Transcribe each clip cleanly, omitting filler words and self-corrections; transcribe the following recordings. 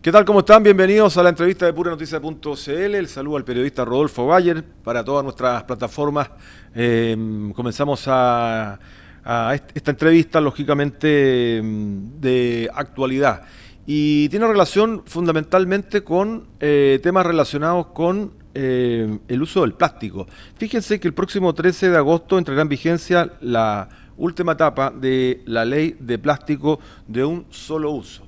¿Qué tal? ¿Cómo están? Bienvenidos a la entrevista de PuraNoticia.cl. El saludo al periodista Rodolfo Bayer para todas nuestras plataformas. Comenzamos esta entrevista, lógicamente, de actualidad. Y tiene relación fundamentalmente con temas relacionados con el uso del plástico. Fíjense que el próximo 13 de agosto entrará en vigencia la última etapa de la ley de plástico de un solo uso.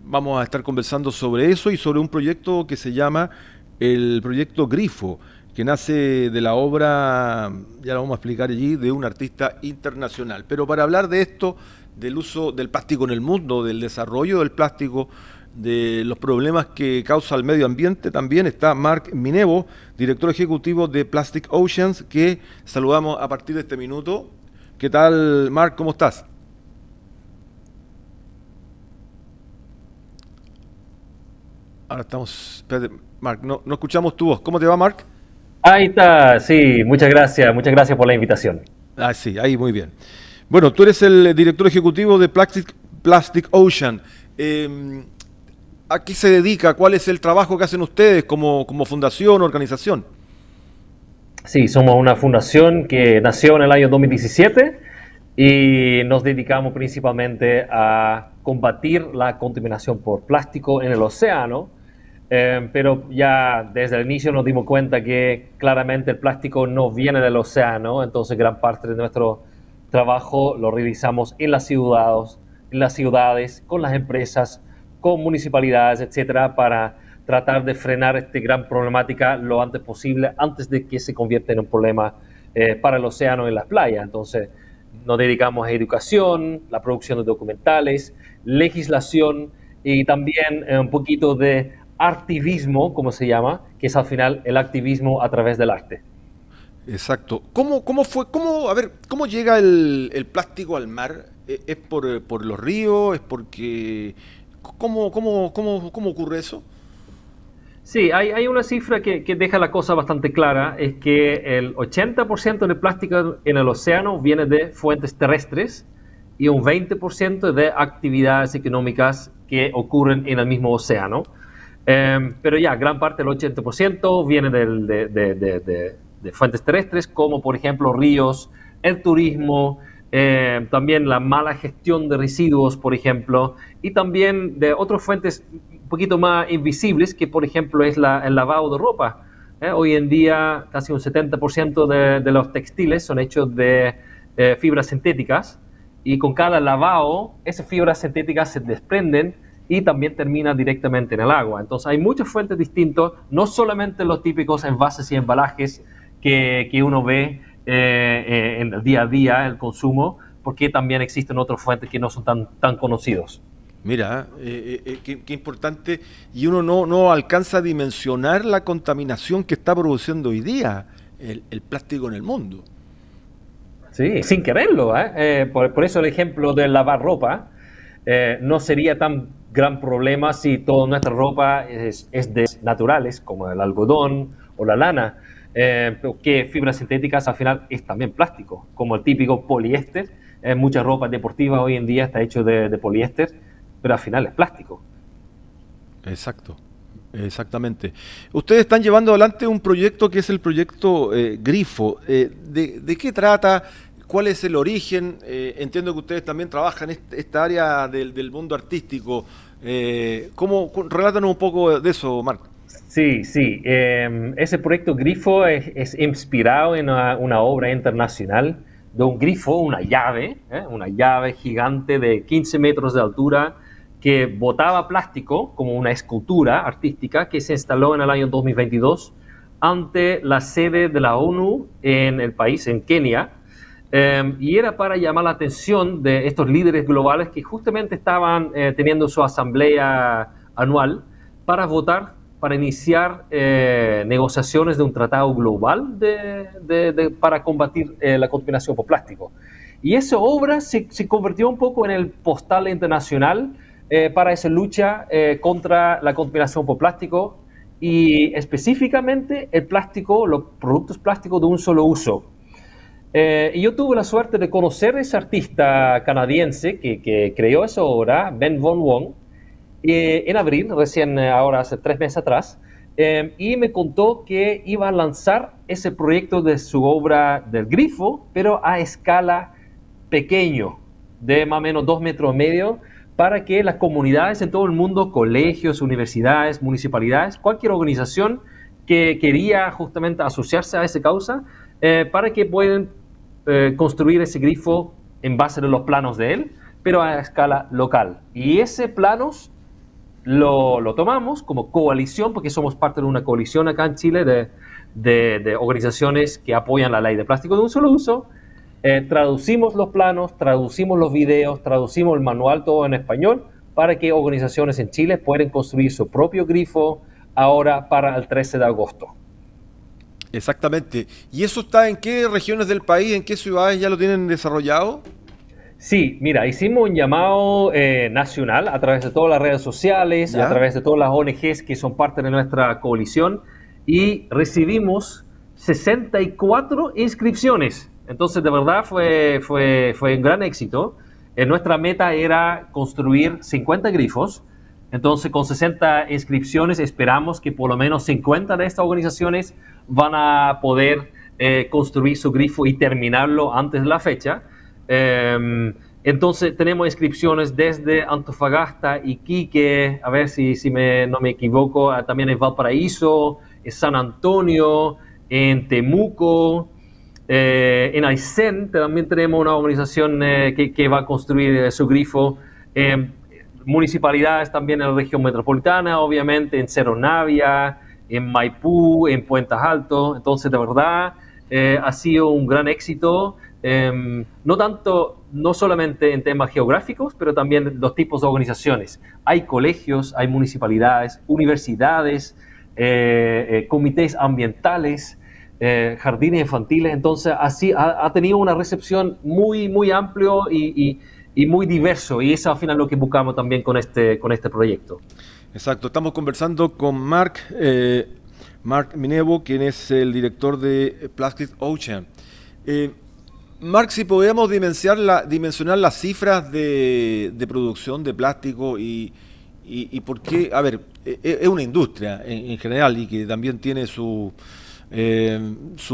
Vamos a estar conversando sobre eso y sobre un proyecto que se llama el proyecto Grifo, que nace de la obra, ya lo vamos a explicar allí, de un artista internacional. Pero para hablar de esto, del uso del plástico en el mundo, del desarrollo del plástico, de los problemas que causa el medio ambiente, también está Mark Minevo, director ejecutivo de Plastic Oceans, que saludamos a partir de este minuto. ¿Qué tal, Mark? ¿Cómo estás? Ahora estamos. Espérate, Mark, no escuchamos tu voz. ¿Cómo te va, Mark? Ahí está, sí, muchas gracias por la invitación. Ah, sí, ahí muy bien. Bueno, tú eres el director ejecutivo de Plastic Ocean. ¿A qué se dedica? ¿Cuál es el trabajo que hacen ustedes como fundación, organización? Sí, somos una fundación que nació en el año 2017 y nos dedicamos principalmente a combatir la contaminación por plástico en el océano, pero ya desde el inicio nos dimos cuenta que claramente el plástico no viene del océano, entonces gran parte de nuestro trabajo lo realizamos en las ciudades, con las empresas, con municipalidades, etcétera, para tratar de frenar esta gran problemática lo antes posible, antes de que se convierta en un problema para el océano y las playas. Entonces, nos dedicamos a educación, la producción de documentales, legislación y también un poquito de artivismo, como se llama, que es al final el activismo a través del arte. Exacto. A ver, cómo llega el plástico al mar? ¿Es por los ríos? ¿Es porque... ¿Cómo ocurre eso? Sí, hay una cifra que deja la cosa bastante clara, es que el 80% del plástico en el océano viene de fuentes terrestres y un 20% de actividades económicas que ocurren en el mismo océano. Pero ya, gran parte del 80% viene de fuentes terrestres, como por ejemplo ríos, el turismo, también la mala gestión de residuos, por ejemplo, y también de otras fuentes un poquito más invisibles, que por ejemplo es el lavado de ropa. Hoy en día casi un 70% de los textiles son hechos de fibras sintéticas y con cada lavado esas fibras sintéticas se desprenden y también termina directamente en el agua. Entonces hay muchas fuentes distintas, no solamente los típicos envases y embalajes que uno ve en el día a día, el consumo, porque también existen otras fuentes que no son tan conocidos. Mira, qué importante. Y uno no alcanza a dimensionar la contaminación que está produciendo hoy día el plástico en el mundo. Sí, sin quererlo, ¿eh? Por eso el ejemplo de lavar ropa no sería tan gran problema si toda nuestra ropa es de naturales, como el algodón o la lana, que fibras sintéticas al final es también plástico, como el típico poliéster. Mucha ropa deportiva hoy en día está hecho de poliéster, pero al final es plástico. Exacto, exactamente. Ustedes están llevando adelante un proyecto que es el proyecto Grifo. ¿De qué trata? ¿Cuál es el origen? Entiendo que ustedes también trabajan en esta área del mundo artístico. Relátanos un poco de eso, Marc. Sí, sí. Ese proyecto Grifo es inspirado en una obra internacional de un grifo, una llave gigante de 15 metros de altura que botaba plástico como una escultura artística que se instaló en el año 2022 ante la sede de la ONU en el país, en Kenia, y era para llamar la atención de estos líderes globales que justamente estaban teniendo su asamblea anual para votar, para iniciar negociaciones de un tratado global para combatir la contaminación por plástico. Y esa obra se convirtió un poco en el postal internacional para esa lucha contra la contaminación por plástico y específicamente el plástico, los productos plásticos de un solo uso. Y yo tuve la suerte de conocer a ese artista canadiense que creó esa obra, Ben Von Wong, en abril, recién ahora hace 3 meses atrás, y me contó que iba a lanzar ese proyecto de su obra del grifo, pero a escala pequeño, de más o menos 2,5 metros, para que las comunidades en todo el mundo, colegios, universidades, municipalidades, cualquier organización que quería justamente asociarse a esa causa, para que puedan construir ese grifo en base a los planos de él, pero a escala local. Y ese planos lo tomamos como coalición, porque somos parte de una coalición acá en Chile de organizaciones que apoyan la ley de plástico de un solo uso. Traducimos los planos, traducimos los videos, traducimos el manual, todo en español, para que organizaciones en Chile puedan construir su propio grifo ahora para el 13 de agosto. Exactamente. ¿Y eso está en qué regiones del país, en qué ciudades ya lo tienen desarrollado? Sí, mira, hicimos un llamado nacional a través de todas las redes sociales, a ¿Ya? través de todas las ONGs que son parte de nuestra coalición, y recibimos 64 inscripciones. Entonces, de verdad fue un gran éxito. Nuestra meta era construir 50 grifos. Entonces, con 60 inscripciones, esperamos que por lo menos 50 de estas organizaciones van a poder construir su grifo y terminarlo antes de la fecha. Entonces tenemos inscripciones desde Antofagasta, Iquique, a ver si no me equivoco, también en Valparaíso, en San Antonio, en Temuco, en Aysén también tenemos una organización que va a construir su grifo. Municipalidades también en la región metropolitana, obviamente en Cerro Navia, en Maipú, en Puentes Altos. Entonces, de verdad, ha sido un gran éxito. No solamente en temas geográficos, pero también los tipos de organizaciones. Hay colegios, hay municipalidades, universidades, comités ambientales, jardines infantiles. Entonces, así ha tenido una recepción muy, muy amplio y muy diverso. Y eso al final lo que buscamos también con este proyecto. Exacto. Estamos conversando con Mark Minevo, quien es el director de Plastic Ocean. Eh, Mark, si podríamos dimensionar las cifras de producción de plástico y por qué, a ver, es una industria en general y que también tiene su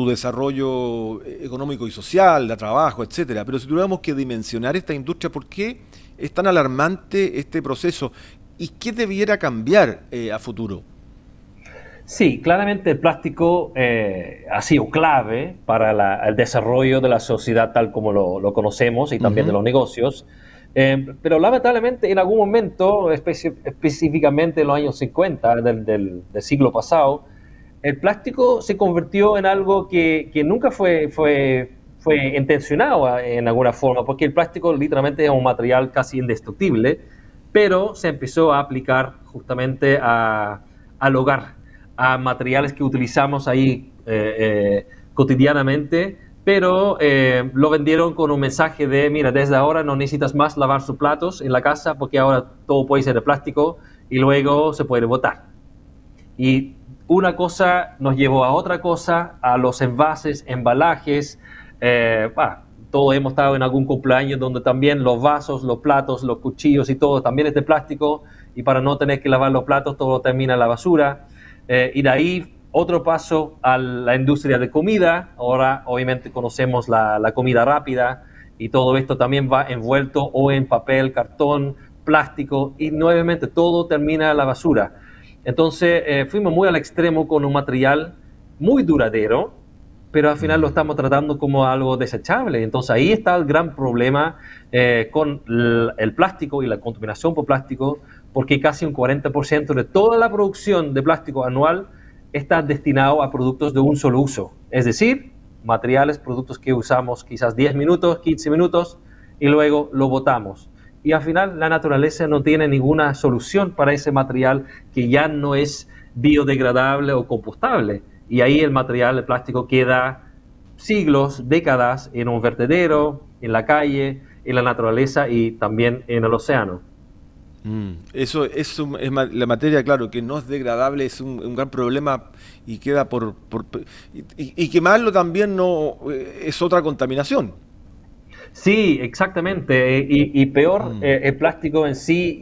desarrollo económico y social, de trabajo, etcétera. Pero si tuviéramos que dimensionar esta industria, ¿por qué es tan alarmante este proceso? ¿Y qué debiera cambiar a futuro? Sí, claramente el plástico ha sido clave para el desarrollo de la sociedad tal como lo conocemos y también de Ujú. los negocios. Pero lamentablemente en algún momento, específicamente en los años 50 del siglo pasado, el plástico se convirtió en algo que nunca fue intencionado en alguna forma, porque el plástico literalmente es un material casi indestructible, pero se empezó a aplicar justamente al hogar, a materiales que utilizamos ahí cotidianamente, pero lo vendieron con un mensaje de, mira, desde ahora no necesitas más lavar sus platos en la casa porque ahora todo puede ser de plástico y luego se puede botar. Y una cosa nos llevó a otra cosa, a los envases, embalajes. Todos hemos estado en algún cumpleaños donde también los vasos, los platos, los cuchillos y todo también es de plástico, y para no tener que lavar los platos todo termina en la basura. Y de ahí otro paso a la industria de comida. Ahora obviamente conocemos la comida rápida, y todo esto también va envuelto o en papel, cartón, plástico, y nuevamente todo termina en la basura. Entonces fuimos muy al extremo con un material muy duradero, pero al final lo Mm. estamos tratando como algo desechable. Entonces ahí está el gran problema con el plástico y la contaminación por plástico, porque casi un 40% de toda la producción de plástico anual está destinado a productos de un solo uso. Es decir, materiales, productos que usamos quizás 10 minutos, 15 minutos y luego lo botamos. Y al final la naturaleza no tiene ninguna solución para ese material que ya no es biodegradable o compostable. Y ahí el material, el plástico, queda siglos, décadas en un vertedero, en la calle, en la naturaleza y también en el océano. Eso la materia, claro, que no es degradable, es un gran problema y queda y quemarlo también no es otra contaminación. Sí, exactamente. Y peor, Mm. el plástico en sí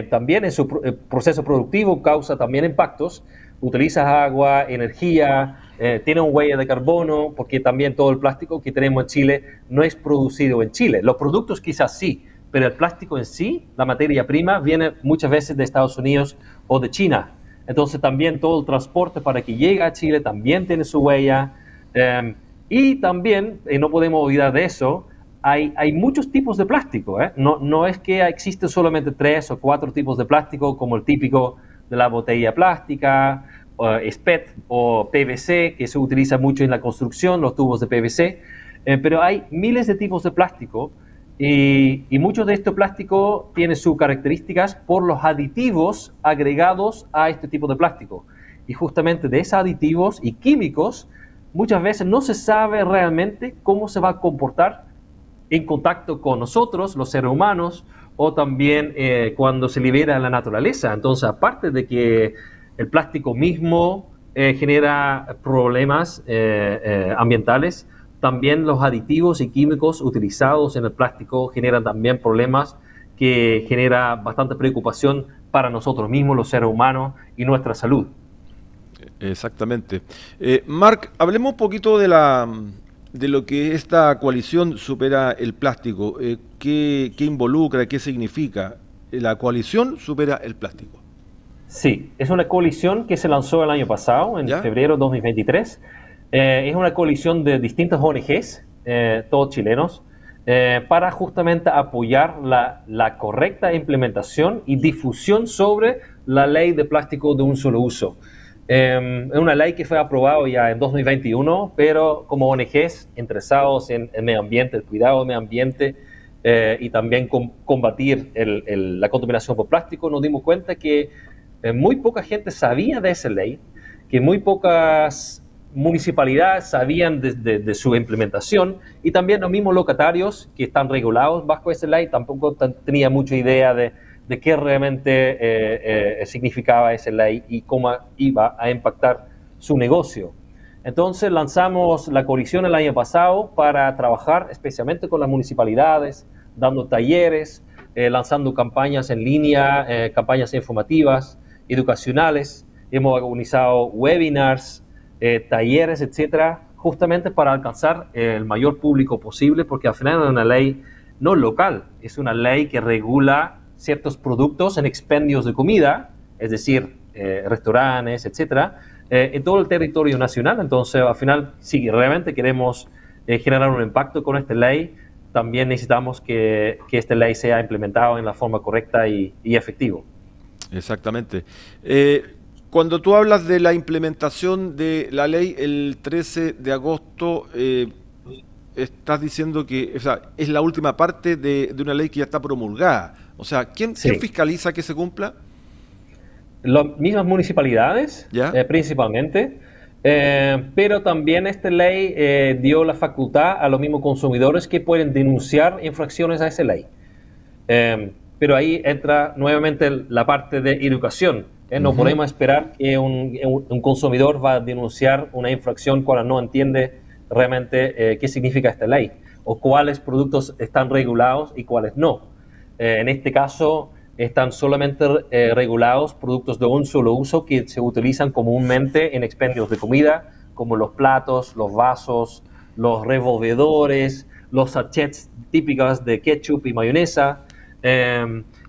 también en su proceso productivo causa también impactos. Utilizas agua, energía, tiene un huella de carbono, porque también todo el plástico que tenemos en Chile no es producido en Chile. Los productos quizás sí, pero el plástico en sí, la materia prima, viene muchas veces de Estados Unidos o de China. Entonces también todo el transporte para que llegue a Chile también tiene su huella. Eh, y también, no podemos olvidar de eso, hay muchos tipos de plástico, ¿eh? No es que existen solamente 3 o 4 tipos de plástico, como el típico de la botella plástica, SPET o PVC, que se utiliza mucho en la construcción, los tubos de PVC, pero hay miles de tipos de plástico y muchos de estos plásticos tienen sus características por los aditivos agregados a este tipo de plástico. Y justamente de esos aditivos y químicos, muchas veces no se sabe realmente cómo se va a comportar en contacto con nosotros, los seres humanos, o también cuando se libera a la naturaleza. Entonces, aparte de que el plástico mismo genera problemas ambientales, también los aditivos y químicos utilizados en el plástico generan también problemas que genera bastante preocupación para nosotros mismos, los seres humanos, y nuestra salud. Exactamente. Marc, hablemos un poquito de lo que esta coalición supera el plástico. ¿Qué involucra? ¿Qué significa? La coalición supera el plástico. Sí, es una coalición que se lanzó el año pasado, en ¿Ya? febrero de 2023. Es una coalición de distintas ONGs, todos chilenos, para justamente apoyar la correcta implementación y difusión sobre la ley de plástico de un solo uso. Es una ley que fue aprobada ya en 2021, pero como ONGs interesados en el medio ambiente, el cuidado del medio ambiente y también combatir la contaminación por plástico, nos dimos cuenta que muy poca gente sabía de esa ley, que muy pocas municipalidades sabían de su implementación y también los mismos locatarios que están regulados bajo esa ley tampoco tenían mucha idea de qué realmente significaba esa ley y cómo iba a impactar su negocio. Entonces lanzamos la coalición el año pasado para trabajar especialmente con las municipalidades, dando talleres, lanzando campañas en línea, campañas informativas, educacionales. Hemos organizado webinars, talleres, etcétera, justamente para alcanzar el mayor público posible, porque al final es una ley no local, es una ley que regula ciertos productos en expendios de comida, es decir, restaurantes, etcétera, en todo el territorio nacional. Entonces, al final, si realmente queremos generar un impacto con esta ley, también necesitamos que esta ley sea implementada en la forma correcta y efectiva. Exactamente. Cuando tú hablas de la implementación de la ley el 13 de agosto, estás diciendo que, o sea, es la última parte de una ley que ya está promulgada. O sea, ¿quién Sí. fiscaliza que se cumpla? Las mismas municipalidades, ¿Ya? principalmente, pero también esta ley dio la facultad a los mismos consumidores que pueden denunciar infracciones a esa ley. Pero ahí entra nuevamente la parte de educación. No Ujú. podemos esperar que un consumidor va a denunciar una infracción cuando no entiende realmente qué significa esta ley o cuáles productos están regulados y cuáles no. En este caso, están solamente regulados productos de un solo uso que se utilizan comúnmente en expendios de comida, como los platos, los vasos, los revolvedores, los sachets típicos de ketchup y mayonesa,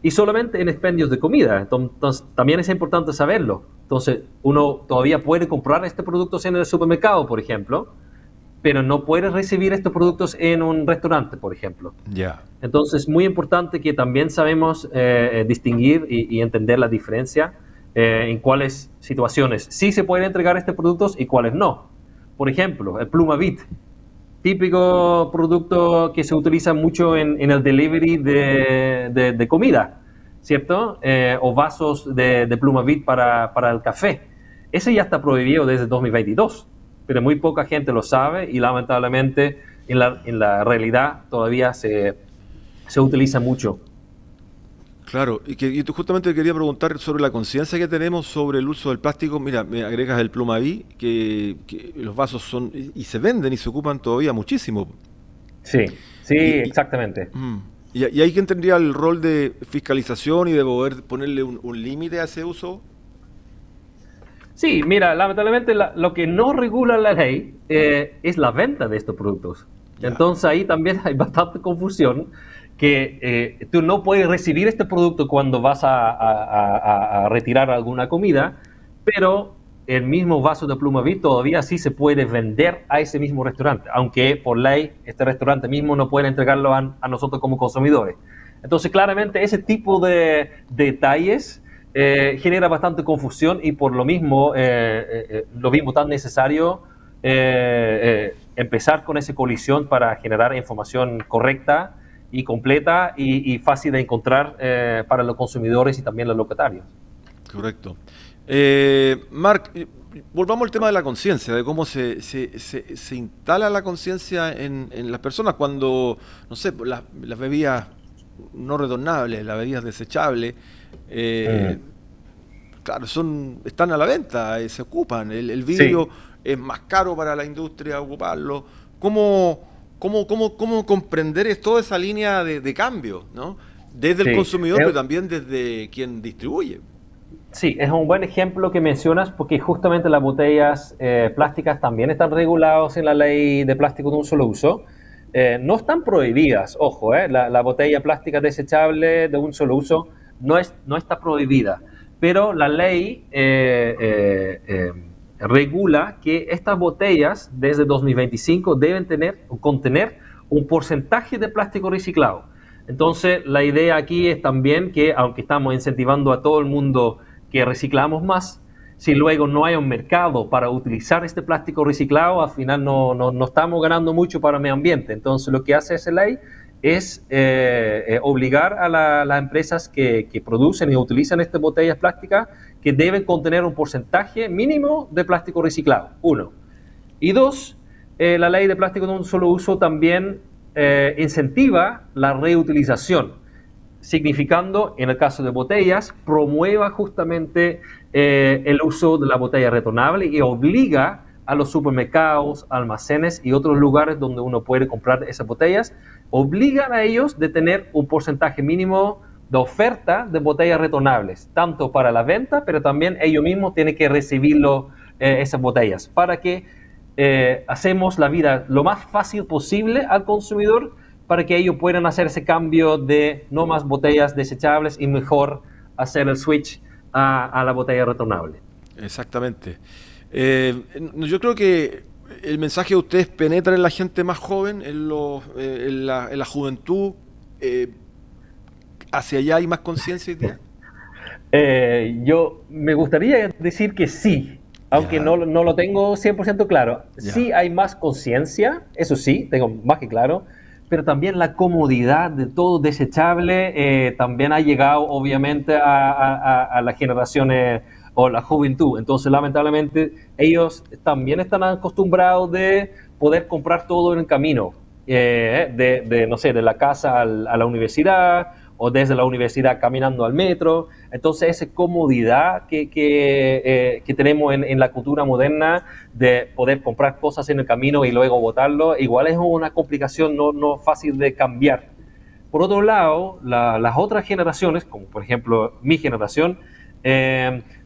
y solamente en expendios de comida. Entonces, también es importante saberlo. Entonces, uno todavía puede comprar estos productos en el supermercado, por ejemplo, pero no puede recibir estos productos en un restaurante, por ejemplo. Ya. Entonces, es muy importante que también sabemos distinguir y entender la diferencia en cuáles situaciones sí se pueden entregar estos productos y cuáles no. Por ejemplo, el Plumavit, típico producto que se utiliza mucho en el delivery de comida, ¿cierto? O vasos de Plumavit para el café. Ese ya está prohibido desde 2022, pero muy poca gente lo sabe y lamentablemente en la realidad todavía se utiliza mucho. Claro, justamente te quería preguntar sobre la conciencia que tenemos sobre el uso del plástico. Mira, me agregas el Plumaví, que los vasos son, y se venden y se ocupan todavía muchísimo. Sí, Sí, Y, y- exactamente. mm. Y ahí quién tendría el rol de fiscalización y de poder ponerle un límite a ese uso. Sí, mira, lamentablemente lo que no regula la ley es la venta de estos productos. Ya, Entonces ahí también hay bastante confusión que tú no puedes recibir este producto cuando vas a retirar alguna comida, pero el mismo vaso de Plumavit todavía sí se puede vender a ese mismo restaurante, aunque por ley este restaurante mismo no puede entregarlo a nosotros como consumidores. Entonces claramente ese tipo de detalles genera bastante confusión y por lo mismo lo vimos tan necesario empezar con esa colisión para generar información correcta y completa y fácil de encontrar para los consumidores y también los locatarios. correcto. Marc, volvamos al tema de la conciencia, de cómo se instala la conciencia en las personas cuando, no sé, las bebidas no retornables, las bebidas desechables, eh, Mm. claro, están a la venta, se ocupan. El vidrio Sí, es más caro para la industria ocuparlo. ¿Cómo, cómo comprender toda esa línea de cambio, ¿no? Desde el sí. consumidor, pero también desde quien distribuye. Sí, es un buen ejemplo que mencionas porque justamente las botellas plásticas también están reguladas en la ley de plástico de un solo uso. No están prohibidas, ojo, la botella plástica desechable de un solo uso no está prohibida, pero la ley regula que estas botellas desde 2025 deben tener o contener un porcentaje de plástico reciclado. Entonces, la idea aquí es también que, aunque estamos incentivando a todo el mundo que reciclamos más, si luego no hay un mercado para utilizar este plástico reciclado, al final no estamos ganando mucho para el medio ambiente. Entonces, lo que hace esa ley es obligar a las empresas que producen y utilizan estas botellas plásticas que deben contener un porcentaje mínimo de plástico reciclado, uno. Y dos, la ley de plástico de un solo uso también incentiva la reutilización, significando, en el caso de botellas, promueva justamente el uso de la botella retornable y obliga a los supermercados, almacenes y otros lugares donde uno puede comprar esas botellas, obligan a ellos de tener un porcentaje mínimo de oferta de botellas retornables, tanto para la venta, pero también ellos mismos tienen que recibirlo, esas botellas, para que hacemos la vida lo más fácil posible al consumidor para que ellos puedan hacer ese cambio de no más botellas desechables y mejor hacer el switch a la botella retornable. Exactamente. Yo creo que el mensaje de ustedes penetra en la gente más joven, en la juventud. eh, ¿Hacia allá hay más conciencia hoy día? Yo me gustaría decir que sí, aunque Ya, no lo tengo 100% claro. ya. Sí hay más conciencia, eso sí, tengo más que claro, pero también la comodidad de todo desechable también ha llegado obviamente a las generaciones o la juventud. Entonces, lamentablemente, ellos también están acostumbrados de poder comprar todo en el camino, no sé, de la casa a la universidad o desde la universidad caminando al metro. Entonces, esa comodidad que tenemos en la cultura moderna de poder comprar cosas en el camino y luego botarlo, igual es una complicación no fácil de cambiar. Por otro lado, las otras generaciones, como por ejemplo mi generación,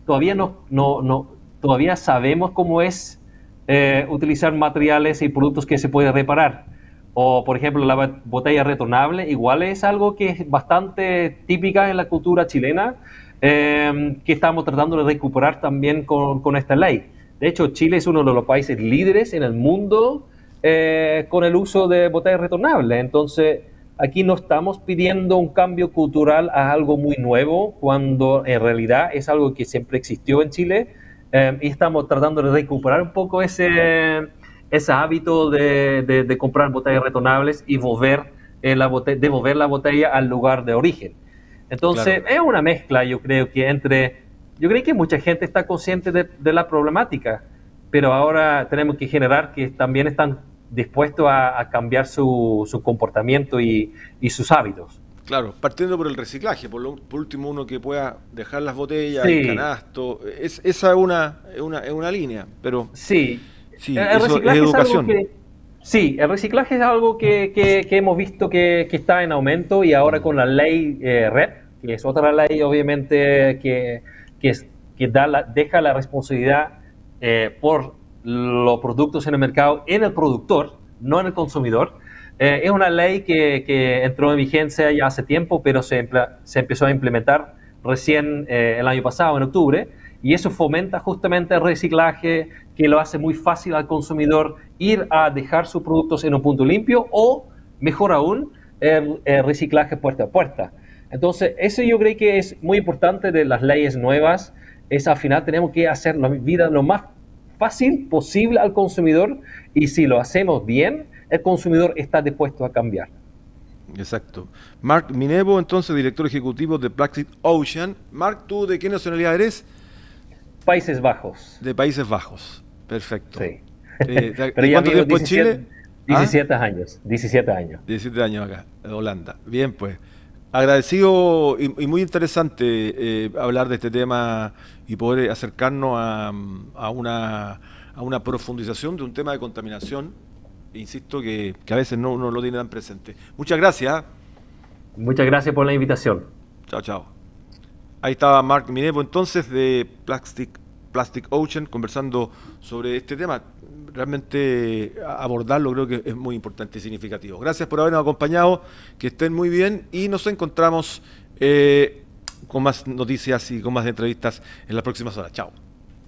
todavía todavía sabemos cómo es utilizar materiales y productos que se pueden reparar. O, por ejemplo, la botella retornable, igual es algo que es bastante típica en la cultura chilena, que estamos tratando de recuperar también con esta ley. De hecho, Chile es uno de los países líderes en el mundo con el uso de botellas retornables. Entonces, aquí no estamos pidiendo un cambio cultural a algo muy nuevo, cuando en realidad es algo que siempre existió en Chile, y estamos tratando de recuperar un poco ese hábito de comprar botellas retornables y devolver la botella al lugar de origen. Claro. Entonces, es una mezcla, yo creo que yo creo que mucha gente está consciente de la problemática, pero ahora tenemos que generar que también están dispuestos a cambiar su comportamiento y sus hábitos. Claro, partiendo por el reciclaje, por último uno que pueda dejar las botellas, el Sí, canasto, esa es una línea, pero sí. sí, El eso es reciclaje es algo educación. que Sí, el reciclaje es algo que hemos visto que está en aumento y ahora con la ley REP, que es otra ley obviamente que deja la responsabilidad por los productos en el mercado en el productor, no en el consumidor. Es una ley que entró en vigencia ya hace tiempo, pero se empezó a implementar recién el año pasado, en octubre, y eso fomenta justamente el reciclaje, que lo hace muy fácil al consumidor ir a dejar sus productos en un punto limpio o, mejor aún, el reciclaje puerta a puerta. Entonces, eso yo creo que es muy importante de las leyes nuevas, es al final tenemos que hacer la vida lo más fácil posible al consumidor y si lo hacemos bien, el consumidor está dispuesto a cambiar. Exacto. Mark Minevo, entonces, director ejecutivo de Plastic Ocean. Mark, ¿tú de qué nacionalidad eres? Países Bajos. De Países Bajos. Perfecto. Sí. Pero ¿De ya cuánto vivo tiempo en Chile? 17 años. 17 años. 17 años acá, en Holanda. Bien, pues. Agradecido y muy interesante hablar de este tema y poder acercarnos a una profundización de un tema de contaminación. Insisto que a veces no lo tiene tan presente. Muchas gracias. Muchas gracias por la invitación. Chao, chao. Ahí estaba Mark Minevo entonces de Plastic Ocean conversando sobre este tema. Realmente abordarlo creo que es muy importante y significativo. Gracias por habernos acompañado, que estén muy bien y nos encontramos con más noticias y con más entrevistas en las próximas horas. Chao.